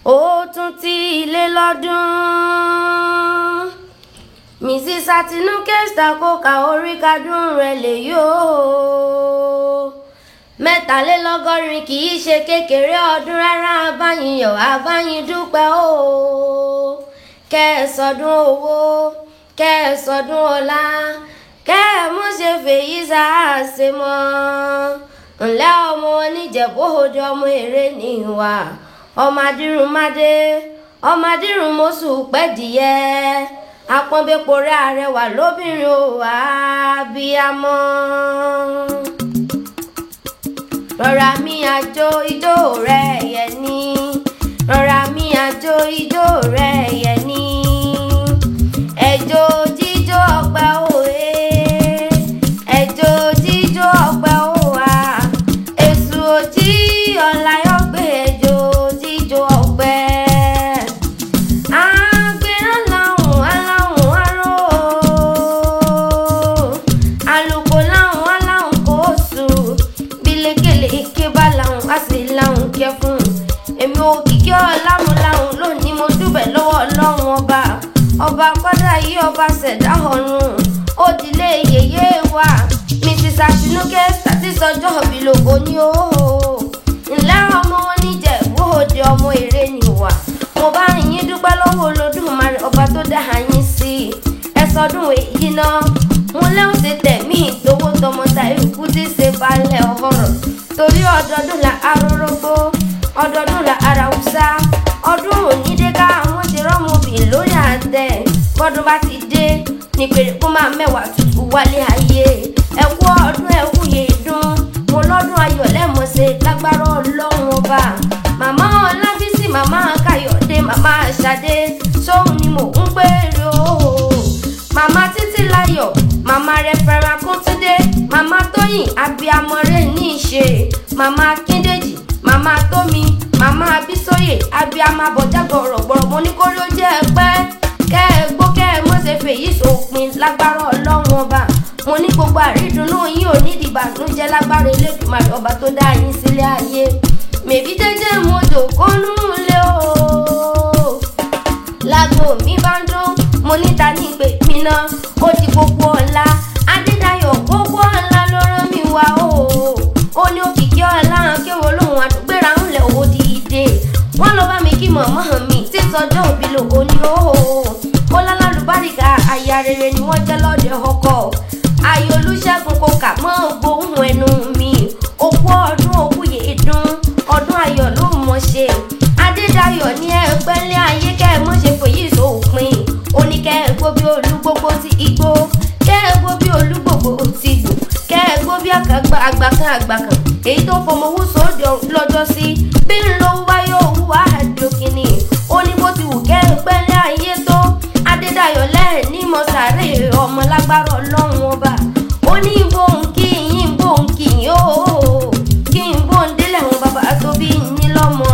ó tún ti ilé lọ́dún Mrs. Àtinúkẹ́ Stakóka orí kadún rẹ̀ lè yóò 73 kì í ṣe kékeré ọdún rárá abáyin yọ̀ abáyin dúpẹ́ o kẹ́ẹ̀sọdún owó kẹ́ẹ̀sọdún ọlá kẹ́ẹ̀mú ṣe fèyí sáàṣe mọ́ ńlẹ́ ọmọ oníjẹ̀bú òde ọmọ èrè níwà ọmọ adírùnmádé ọmọ adírùnmọ́sù pẹ́dìyẹ apọ́nbẹ́pọ̀ rẹ̀ arẹwà lóbìnrin ò wá abiyamọ. Rọra mi àjò ijó rẹ̀ yẹ ní rọra mi àjò ijó rẹ̀ yẹ ní ẹjọ́ jíjó ọpẹ́ òwe ẹjọ́ jíjó ọpẹ́ òwà èṣù òjì ọ̀la yóò gbé ẹjọ́ jíjó ọpẹ́ àgbẹ̀ aláhùn aláhùn aró àlùkò láhùn aláhùn kò sùn bílékèlè ike bá láhùn á sì láhùn kẹfún èmi òkìkí ọ̀làmù láhùn lónìí mo dúbẹ̀ lọ́wọ́ ọlọ́run ọba kọ́dà yí ọba ṣẹ̀dá ọ̀run òdìlé yèyé wa Mrs. Àtinúkẹ́ sàtìsọjọ́ ìbílògbò ní òhò ńlẹ́ ọmọ wọn níjẹ̀bú òde ọmọ èrè níwà mo bá yín dúpẹ́ lọ́wọ́ Olódùmarè ọba tó dá yín sí ẹ̀sọ́dún èyí náà mo lẹ́hùn ti tẹ̀mí ìtòwó tọmọta ìkú tí ṣe balẹ̀ ọ̀rọ̀ torí ọdọọdún la arórógbó ọdọọdún la aráwùsá ọdún òní dé ká àwọn ṣe rọ́mọbì lórí àtẹ bọ́dún bá ti dé ní pèrè kó máa mẹ́wàá tutù wálé ayé ẹ̀kú ọdún ẹ̀kú yé dún mo lọ́dún ayọ̀ lẹ́mọ̀ọ́sẹ̀ lágbára ọlọ́run ọba màmá Ọlábísí màmá Káyọ̀dé màmá Ṣadé sóhun ni mò ń pèrè o màmá Títílayọ̀ màmá Rẹ̀fẹ̀rẹ̀ Akúntúndé màmá Tóyìn abiyamọ rẹ̀ ní ìṣe màmá Akíndèjì màmá Tómi màmá Abísóyè abiyamọ abọ̀já gbọ̀rọ̀gbọ̀rọ̀ mo ní kórí ó jẹ́ ẹgbẹ́ kẹ́ẹ̀gbó kẹ́ẹ̀mọ́sẹ̀ fèyí sópin lágbára ọlọ́run ọba mo ní gbogbo àrídùnnú yín ò ní ìdìbànújẹ́ lágbára Elédùmarè ọba tó dá yín sílé ayé mèbí jẹ́jẹ́ mo jòkónú lé o lágbo mi bá ń dún mo níta ní ìpè mi náà ó di gbogbo ọ̀la Adédayọ̀ gbogbo ọ̀la ló rán mi wá o ó ní òkìkí ọ̀la kéwò lóhùn àdúgbèrà ńlẹ̀ owó dìde wọ́n lọ bá mi kí mọ̀mọ́ mi tí sọjọ́ òbí lòó ní o ó lálálùbáríkà aya rere ni wọ́n jẹ́ lọ́dẹ ọkọ ayọ̀ Olúṣẹ́gun kò kà mọ́ gbóhùn ẹnu mi òkú ọdún òkú yèé dún ọdún ayọ̀ ló mọ̀ ṣe Adédayọ̀ ní ẹgbẹ́lẹ́ ayé kẹ́ ẹ mọ̀ ṣe fòyí sópin ó ní kẹ́ ẹ gbó bí olúgbogbo ti igbó kẹ́ ẹ gbó bí olúgbogbo ti gbò kẹ́ ẹ gbó bí àgbàkan èyí tó fọmọ owó sóde lọ́jọ́ sí bí ń lo wáyé òwú àdókìní ó ní bó ti wù kẹ́ ẹ gbẹ́lẹ́ ayé tó Adédayọ̀ lẹ́ẹ̀ ní mọ̀sáré ọmọ lágbára ọlọ́run ọba ó ní bóun kí yín ó kí n bóun délẹ̀ wọn bàbá tó bí yín lọ́mọ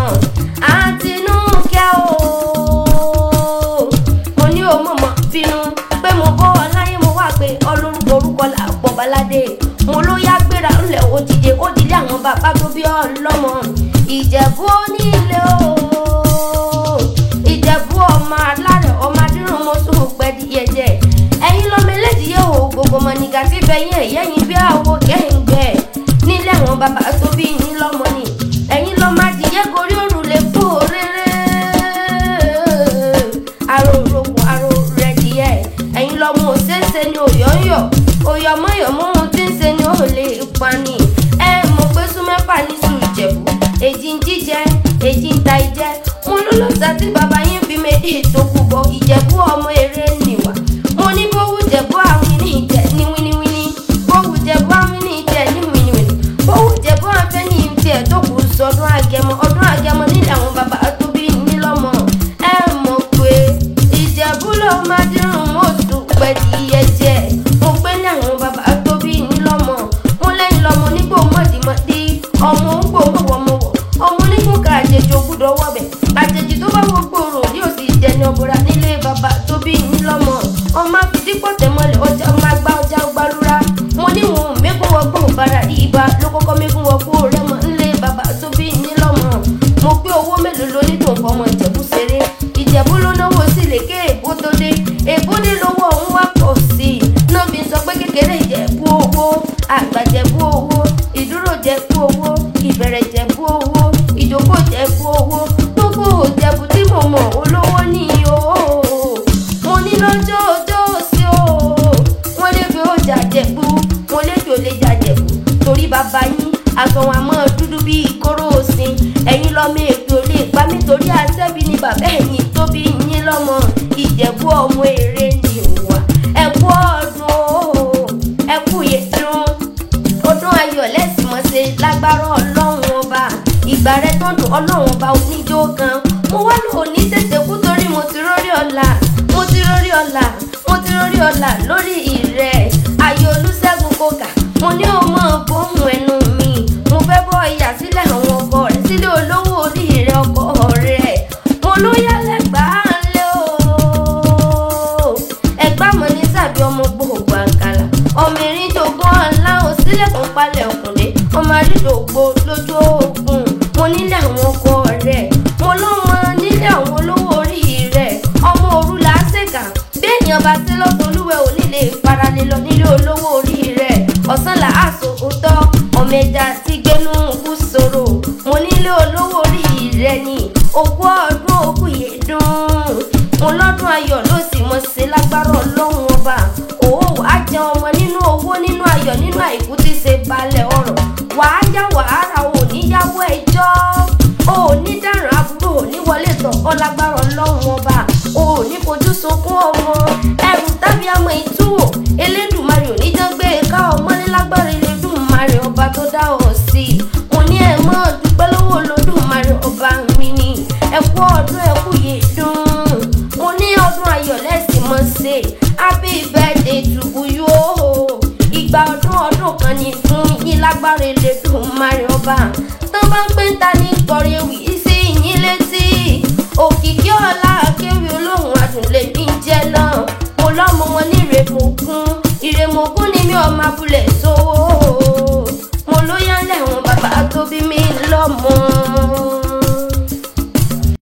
Àtinúkẹ́ o mo ní o mọ̀mọ́ bínú pé mo bọ́ ọ láyé mo wá pé ọlọ́run orúkọ làpọ̀ baládé mo ló yá gbéra ńlẹ̀ ó dìde àwọn bàbá tó bí ọlọ́mọ Ìjẹ̀bú onílé o Ìjẹ̀bú ọmọ alárẹ̀ ọmọ adírùnmọ́sù pẹ́díyẹjẹ ẹ̀yin lọ́mọ elédìyẹ o gbogbo ọmọ nìgà tí bẹ̀yìn ẹ̀yẹ́yìn bí àwọ̀ kẹ́hìngbẹ́ nílé àwọn bàbá tó bí yín lọ́mọ ni ẹ̀yin lọ́mọ adìyẹ gorí òrùlé fún òréré àròròkò àrò rẹ̀ díẹ̀ ẹ̀yin lọ́mọ òṣèṣe ni òyọ́yọ̀ òyọ̀mọ́yọ̀mọ́ ohun tí ń ṣe ni ó lè pa ni ẹ mọ̀ pé súnmẹ́fà ní sùn Ìjẹ̀bú èjì ń jíjẹ èjì ń ta ìjẹ mo ló lọ́sà tí bàbá yín fi méjì tó kú bọ Ìjẹ̀bú ọmọ èrè nìwà mo ní bówú Jẹ̀bú àwọn ní ìjẹ ní wíníwíní bówú Jẹ̀bú àwọn ní ìjẹ ní wíníwíní bówú Jẹ̀bú àfẹ́ ní ìjẹ tó kù sọdún Agẹmọ ọdún Agẹmọ nílẹ̀ àwọn bàbá tó bí ní lọ́mọ ẹ mọ̀ pé Ìjẹ̀bú ló máa dírun mọ́tò pẹ́díyẹjẹ mo pé ní àwọn bàbá tó bí ní lọ́mọ mo lẹ́yìn lọ́mọ nígbò mọ̀dìmọ̀dì ọmọ ń gbò mọ̀wọ̀mọ̀wọ̀ ọmọ onígun ká àjèjì ògùdọ̀ wọ̀bẹ̀ àjèjì tó bá wọ gbòòrò ní òsì ìjẹni ọ̀bọ̀ra nílé bàbá tó bí ní lọ́mọ ọmọ àfidípọ̀ tẹ̀mọ́lẹ̀ ọjà ọmọ àgbà ọjà ọgbàlúra mo ní wọn mẹ́kún wọgbọ́n bàrà ìbá ló kọ́kọ́ mẹ́kún wọgbọ́n rẹ̀ mọ́ nílé bàbá tó bí ní lọ́mọ mo pé owó mélòó lóní onídùn fọmọ Ìjẹ̀bú ṣeré. Ìjẹ̀bú ló náwó sílé ké èbó tó dé. Èbó dé lówó òun wá pọ̀ sí i. Náà fi sọ pé kékeré Ìjẹ̀bú owó, àgbà Ìjẹ̀bú owó, ìdúró Ìjẹ̀bú owó, ìbẹ̀rẹ̀ Ìjẹ̀bú owó, ìjókòó Ìjẹ̀bú owó. Gbogbo Ìjẹ̀bú tí mo mọ̀ olówó ní o. Mo ní lọ́jọ́ ọjọ́ sí o. Wọ́n lé pé ó jàjẹ̀bú, mo lé pé ó lè jàjẹ̀bú. Torí bàbá yín aṣọ wọn àmọ́ dúdú bíi kóró òsín. Ẹ̀yin lọ́mọ èpè ò lè pa mí torí àṣẹ́bí ni bàbá ẹ̀yin tó bí yín lọ́mọ. Ìjẹ̀bú ọmọ èrè ni wà. Ẹ kú ọdún o, ẹ kú yẹdùn. Ọdún ayọ̀ lẹ́sìn mọ́ ṣe lágbára Ọlọ́run ọba. Ìgbà rẹ tó dùn Ọlọ́run ọba oníjó kan. Mo wá lò ní tètè kú torí mo ti rórí ọ̀la. Mo ti rórí ọ̀la, mo ti rórí ọ̀la lórí ìrẹ́. Ayọ̀ Olúṣẹ́gun Kókà, mo ní o mọ̀ bóhùn ẹnu mi. Mo fẹ́ bọ́ ìyà sílẹ̀ àwọn ọkọ rẹ̀ sílé olówó orí rẹ̀ ọkọ rẹ̀. Mo ló yálẹ̀ gbà á lé o. Ẹ̀gbá mọ̀ ní sàbí ọmọ gbogbo àǹkàlà. Ọmọ erin jogún ọ̀la ò sílẹ̀ kó palẹ̀ ọkùnrin. Ọmọ àrídògbò lójú ogun. Mo nílé àwọn ọkọ rẹ̀. Mo lọ́mọ nílé àwọn olówó orí rẹ̀. Ọmọ òru là á ṣèkà. Bí èèyàn bá sí lọ́tọ̀ olúwẹ̀ ò nílé ìfaralé lọ nílé olówó orí rẹ̀. Ọ̀sán là á so òótọ́. Ọmọ ẹja tí gbénú kú sòrò. Mo nílé olówó orí rẹ̀ ni. Òkú ọdún òkú yèdùn. Mo lọ́dún ayọ̀ ló sì mọ̀ ṣe lágbára Ọlọ́run ọba. Òwò wàá jẹ ọmọ nínú owó nínú ayọ̀ nínú àìkú tí ṣe balẹ̀ ọ̀rọ̀. Wàá yá wàhálà òní yáwó ẹjọ́. Òní dáràn àbúrò òní wọlé tọ̀ ọ́ lágbára Ọlọ́run ọba. Òní fojú sunkún ọmọ. Ẹrù tàbí àmọ́ ìtúwò. Elédùmarè òní jẹ́ gbé ká ọmọ ní lágbára Elédùmarè ọba tó dá ọ sí. Mo ní ẹ mọ́ dúpẹ́ lọ́wọ́ Olódùmarè ọba mi ni. Ẹ kú ọdún ẹ kú yèdùn. Mo ní ọdún ayọ̀ lẹ́sìn mọ́ ṣe. Happy birthday to you o. Ìgbà ọdún kan ni fún yín lágbára Elédùmarè ọba. Tó bá ń pín ta ní kọrin ewì sí yín létí. Òkìkí ọlá akéwì olóhùn àdùnlé mi jẹ́ náà. Mo lọ́mọ wọn ní ìrèmọ̀kún. Ìrèmọ̀kún ni mi ọmọ abúlé sówó. Mo lóyún lẹ́wọ̀n bàbá tó bí mi lọ́mọ.